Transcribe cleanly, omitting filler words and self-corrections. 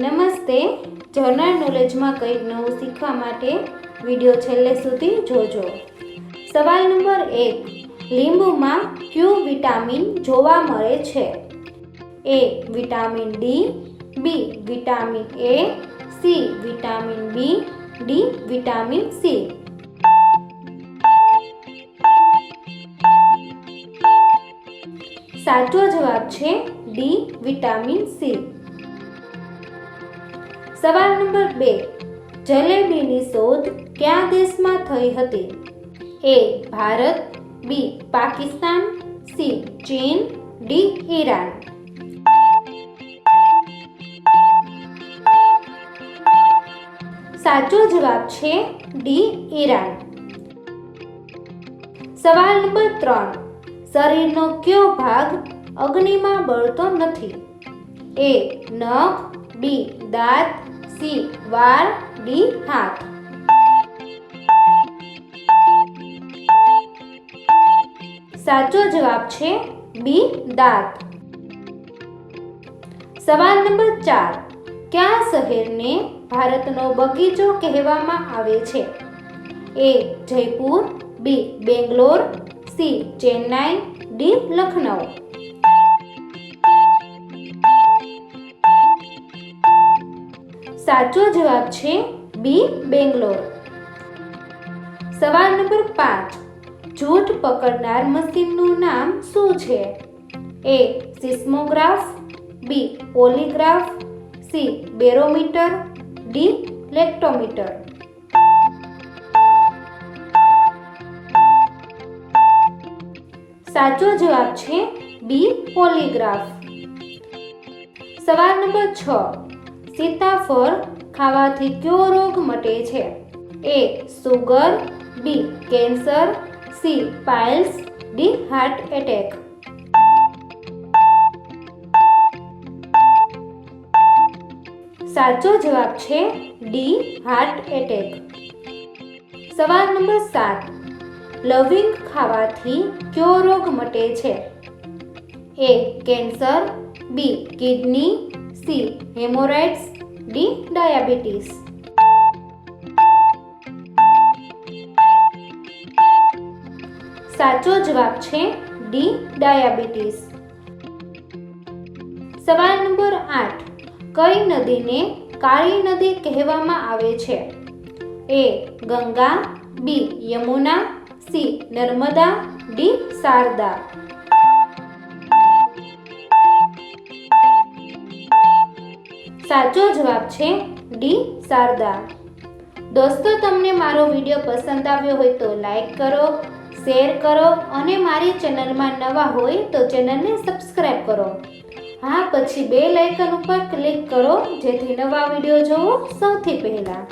નમસ્તે. જર્નલ નોલેજમાં કંઈક નવું શીખવા માટે વિડીયો છેલ્લે સુધી જોજો. સવાલ નંબર 1. લીંબુમાં કયું વિટામિન જોવા મળે છે? A. Vitamin D, B. Vitamin A, C. Vitamin B, D. Vitamin C. સાચો જવાબ છે D. Vitamin C. સવાલ નંબર 2. જલેબીની શોધ કયા દેશમાં થઈ હતી? A. Bharat, B. Pakistan, C. ચીન, D. ઈરાન. સાચો જવાબ છે D. ઈરાન. સવાલ નંબર 3. શરીરનો કયો ભાગ અગ્નિમાં બળતો નથી? A. નખ, B. દાંત, C. વાળ, D. હાથ. સાચો જવાબ છે B. દાંત. સવાલ નંબર 4. કયા શહેરને ભારતનો બગીચો કહેવામાં આવે છે? A. Jaipur, B. Bangalore, C. Chennai, D. Lucknow. સાચો જવાબ છે B. બેંગ્લોર. સવાલ નંબર 5. જૂઠ પકડનાર મશીનનું નામ શું છે? A. Seismograph, B. Polygraph, C. Barometer, D. લેક્ટોમીટર. સાચો જવાબ છે B. પોલીગ્રાફ. સવાલ નંબર 6. સીતાફળ ખાવાથી કયો રોગ મટે છે? A. Sugar, B. Cancer, C. Piles, D. Heart attack. સાચો જવાબ છે D. Heart attack. સવાલ નંબર 7. લવિંગ ખાવાથી કયો રોગ મટે છે? A. Cancer, B. Kidney, C. હેમોરાઇડ્સ, D. Diabetes. સાચો જવાબ છે D. ડાયાબિટીસ. સવાલ નંબર 8. કઈ નદીને કાળી નદી કહેવામાં આવે છે? A. Ganga, B. Yamuna, C. Narmada, D. Sharda. સાચો જવાબ છે D. શારદા. દોસ્તો, તમને મારો વિડીયો પસંદ આવ્યો હોય તો લાઈક કરો, શેર કરો અને મારી ચેનલમાં નવા હોય તો ચેનલને સબસ્ક્રાઈબ કરો. હા, પછી બેલ આઇકન ઉપર ક્લિક કરો જેથી નવા વિડીયો જોવો સૌથી પહેલા.